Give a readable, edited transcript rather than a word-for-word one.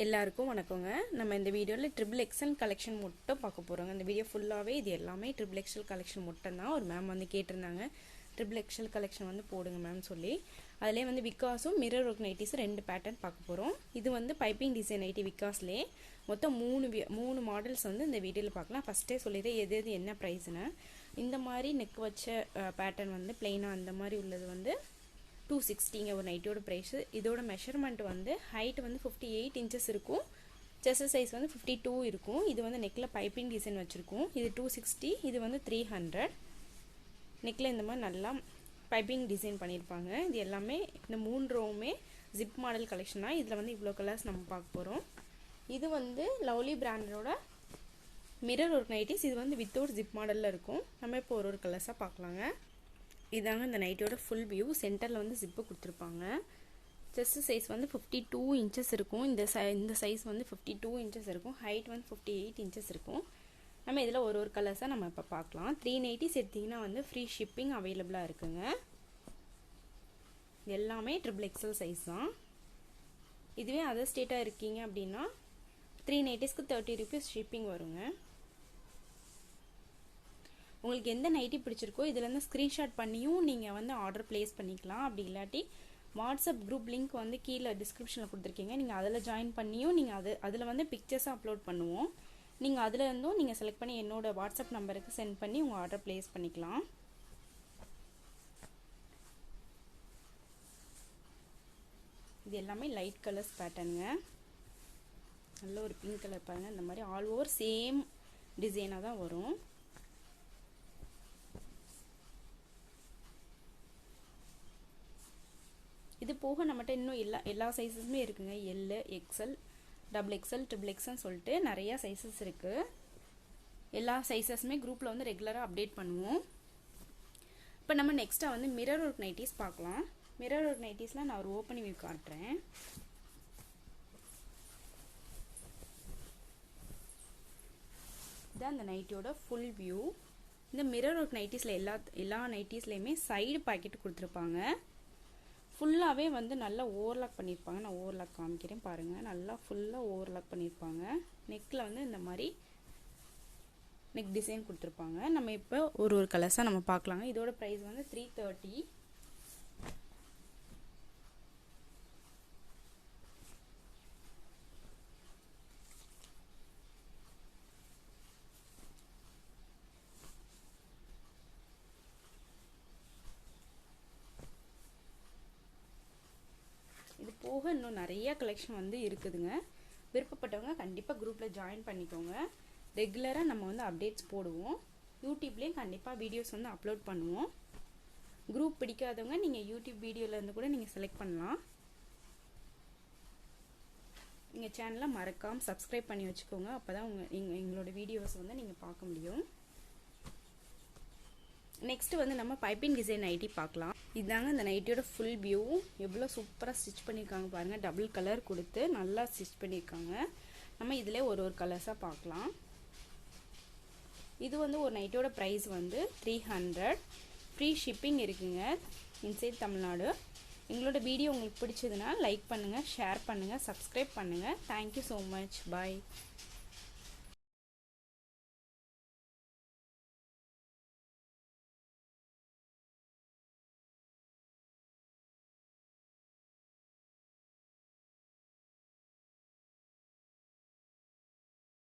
எல்லாருக்கும் வணக்கங்க. நம்ம இந்த வீடியோவில் XXXL கலெக்ஷன் மட்டும் பார்க்க போகிறோங்க. இந்த வீடியோ ஃபுல்லாகவே இது எல்லாமே XXXL கலெக்ஷன் மட்டும் தான். ஒரு மேம் வந்து கேட்டிருந்தாங்க XXXL கலெக்ஷன் வந்து போடுங்க மேம் சொல்லி. அதிலே வந்து விகாஸும் மிரர் ஒர்க் நைட்டிஸ் ரெண்டு பேட்டர்ன் பார்க்க போகிறோம். இது வந்து பைப்பிங் டிசைன் நைட்டி விகாஸ்லேயே மொத்தம் மூணு மாடல்ஸ் வந்து இந்த வீடியோவில் பார்க்கலாம். ஃபஸ்ட்டே சொல்லிடுறேன் எது எது என்ன ப்ரைஸ்னு. இந்த மாதிரி நெக் வச்ச பேட்டர்ன் வந்து பிளெயினாக அந்த மாதிரி உள்ளது வந்து 260 ஒரு நைட்டியோட ப்ரைஸு. இதோட மெஷர்மெண்ட் வந்து ஹைட் வந்து 58 இன்ச்சஸ் இருக்கும், செஸ்ட் சைஸ் வந்து 52 இருக்கும். இது வந்து நெக்கில் பைப்பிங் டிசைன் வச்சுருக்கோம். இது 260, இது வந்து 300. நெக்கில் இந்த மாதிரி நல்லா பைப்பிங் டிசைன் பண்ணியிருப்பாங்க. இது எல்லாமே இந்த 3 ரோவுமே ஜிப் மாடல் கலெக்ஷன் தான். இதில் வந்து இவ்வளோ கலர்ஸ் நம்ம பார்க்க போகிறோம். இது வந்து லவ்லி பிராண்டோட மிரர் ஒர்க் நைட்டிஸ். இது வந்து வித்தவுட் ஜிப் மாடலில் இருக்கும். நம்ம இப்போ ஒரு கலர்ஸாக பார்க்கலாங்க. இதாங்க இந்த நைட்டியோட ஃபுல் வியூ. சென்டரில் வந்து ஜிப்பு கொடுத்துருப்பாங்க. செஸ்ட் சைஸ் வந்து 52 இன்ச்சஸ் இருக்கும். இந்த சைஸ் வந்து 52 இன்ச்சஸ் இருக்கும். ஹைட் வந்து 58 இன்ச்சஸ் இருக்கும். நம்ம இதில் ஒரு கலர்ஸாக நம்ம இப்போ பார்க்கலாம். 390 எடுத்திங்கன்னா வந்து ஃப்ரீ ஷிப்பிங் அவைலபிளாக இருக்குங்க. எல்லாமே XXXL சைஸ் தான். இதுவே அதர் ஸ்டேட்டாக இருக்கீங்க அப்படின்னா 390க்கு 30 ரூபீஸ் ஷிப்பிங் வருங்க. உங்களுக்கு எந்த நைட்டி பிடிச்சிருக்கோ இதுலேருந்து ஸ்க்ரீன்ஷாட் பண்ணியும் நீங்கள் வந்து ஆர்டர் ப்ளேஸ் பண்ணிக்கலாம். அப்படி இல்லாட்டி வாட்ஸ்அப் குரூப் லிங்க் வந்து கீழே டிஸ்கிரிப்ஷனில் கொடுத்துருக்கீங்க. நீங்கள் அதில் ஜாயின் பண்ணியும் நீங்கள் அதில் வந்து பிக்சர்ஸாக அப்லோட் பண்ணுவோம். நீங்கள் அதில் இருந்தும் நீங்கள் செலக்ட் பண்ணி என்னோடய வாட்ஸ்அப் நம்பருக்கு சென்ட் பண்ணி உங்கள் ஆர்டர் ப்ளேஸ் பண்ணிக்கலாம். இது எல்லாமே லைட் கலர்ஸ் பேட்டர்னுங்க. நல்ல ஒரு பிங்க் கலர் பாருங்கள். இந்த மாதிரி ஆல் ஓவர் சேம் டிசைனாக தான் வரும். இது போக நம்மகிட்ட இன்னும் எல்லா சைஸஸுமே இருக்குங்க. எல், எக்ஸ்எல், XXXL, XXXLன்னு சொல்லிட்டு நிறையா சைஸஸ் இருக்குது. எல்லா சைஸஸுமே குரூப்பில் வந்து ரெகுலராக அப்டேட் பண்ணுவோம். இப்போ நம்ம நெக்ஸ்ட்டாக வந்து மிரர் ஒர்க் நைட்டிஸ் பார்க்கலாம். மிரர் ஒர்க் நைட்டிஸில் நான் ஒரு ஓப்பன் வியூ காட்டுறேன். இதுதான் இந்த நைட்டியோட ஃபுல் வியூ. இந்த மிரர் ஒர்க் நைட்டிஸில் எல்லா நைட்டிஸ்லேயுமே சைடு பாக்கெட் கொடுத்துருப்பாங்க. ஃபுல்லாகவே வந்து நல்லா ஓவர்லாக் பண்ணியிருப்பாங்க. நான் ஓவர்லாக் காமிக்கிறேன் பாருங்கள். நல்லா ஃபுல்லாக ஓவர்லாக் பண்ணியிருப்பாங்க. நெக்கில் வந்து இந்த மாதிரி நெக் டிசைன் கொடுத்துருப்பாங்க. நம்ம இப்போ ஒரு கலர்ஸாக நம்ம பார்க்கலாங்க. இதோட ப்ரைஸ் வந்து 330. இது போக இன்னும் நிறைய கலெக்ஷன் வந்து இருக்குதுங்க. விருப்பப்பட்டவங்க கண்டிப்பாக குரூப்பில் ஜாயின் பண்ணிக்கோங்க. ரெகுலராக நம்ம வந்து அப்டேட்ஸ் போடுவோம். யூடியூப்லேயும் கண்டிப்பாக வீடியோஸ் வந்து அப்லோட் பண்ணுவோம். குரூப் பிடிக்காதவங்க நீங்கள் யூடியூப் வீடியோலேருந்து கூட நீங்கள் செலக்ட் பண்ணலாம். எங்கள் சேனலை மறக்காமல் சப்ஸ்கிரைப் பண்ணி வச்சுக்கோங்க. அப்போ தான் எங்களோட வீடியோஸ் வந்து நீங்கள் பார்க்க முடியும். நெக்ஸ்ட் வந்து நம்ம பைப்பிங் டிசைன் நைட்டி பார்க்கலாம். இதாங்க இந்த நைட்டியோட ஃபுல் வியூ. எவ்வளோ சூப்பராக ஸ்டிச் பண்ணியிருக்காங்க பாருங்கள். டபுள் கலர் கொடுத்து நல்லா ஸ்டிச் பண்ணியிருக்காங்க. நம்ம இதில் ஒரு கலர்ஸாக பார்க்கலாம். இது வந்து ஒரு நைட்டியோட ப்ரைஸ் வந்து 300. ஃப்ரீ ஷிப்பிங் இருக்குங்க இன்சைட் தமிழ்நாடு. எங்களோட வீடியோ உங்களுக்கு பிடிச்சதுன்னா லைக் பண்ணுங்கள், ஷேர் பண்ணுங்கள், சப்ஸ்கிரைப் பண்ணுங்கள். Thank you so much. பாய்.